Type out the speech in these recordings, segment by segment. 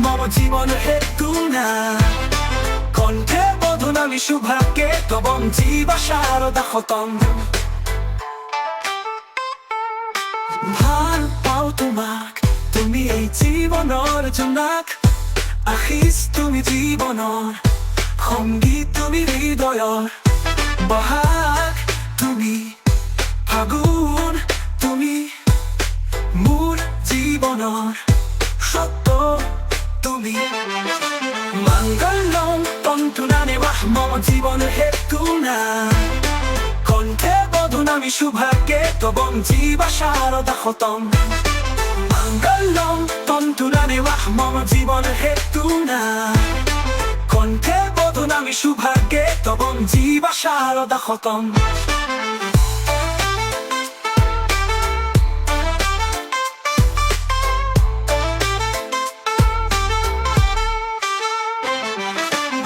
মম জীবনের হেতু না কণ্ঠে বদনামি সুভাগ্যে তবং জীবা শারদা খতম ভাল পাও তোমাক তুমি এই জীৱনৰ জোনাক আশিস তুমি জীৱনৰ সংগীত তুমি হৃদয়ৰ বহাগ তুমি ফাগুন তুমি মোৰ জীৱনৰ সত্য তুমি মংগলম তন্তু নানে বাহ মম জীবনের হেতু না কণ্ঠে বদনামি সুভাগ্যে তবং জীবা শারদা খতম মংগলম তন্তু নানে বাহ মম জীবনের হেতু না কণ্ঠে বদনামি সুভাগ্যে তবং জীবা শারদা খতম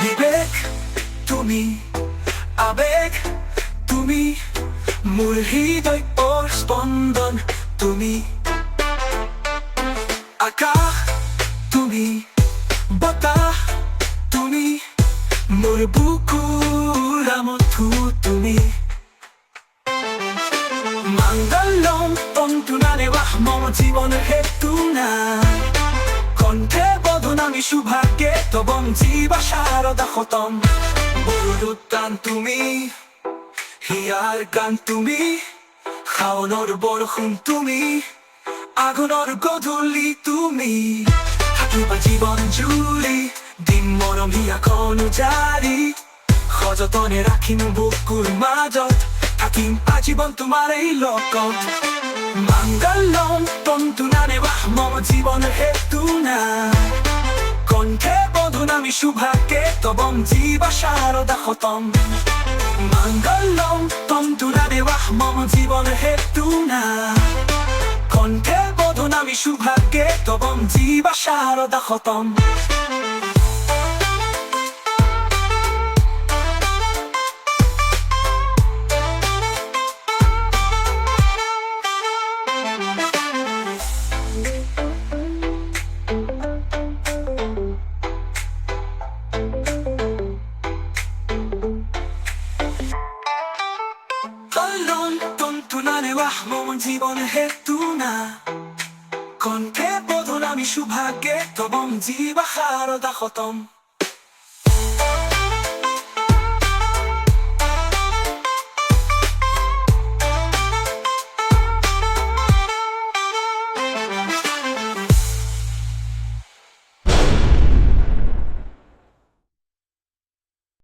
বিবেক তুমি আবেগ তুমি মোৰ হৃদয়ৰ স্পন্দন তুমি আকাশ তুমি বতাহ তুমি মোৰ বুকুৰ মধু তুমি মংগলম তন্তু নানে বাহ মম জীবনের হেতু না কণ্ঠে বদনামি সুভাগ্যে তবং জীবা শারদা খতম বরুদ গান তুমি হিয়াৰ গান তুমি শাওনৰ বৰষুণ তুমি আগুনৰ গধূলি তুমি থাকিবা জীৱন জুৰি দিন মৰম হিয়াখনো জাৰি সযতনে ৰাখিম বুকুৰ মাজত থাকিম আজীৱন তোমাৰ এই লগত মংগলম তন্তু নানে বাহ মম জীবনের হেতু না কণ্ঠে বদনামি সুভাগ্যে তবং জীবা শারদা খতম মংগলম তন্তু নানে বাহ মম জীবনের হেতু না কণ্ঠে বদনামি সুভাগ্যে তবং জীবা শারদা খতম তন্তু নানে বাহ মম জীবনের হেতু না কণ্ঠে বদনামি সুভাগ্যে তবং জীবা শারদা খতম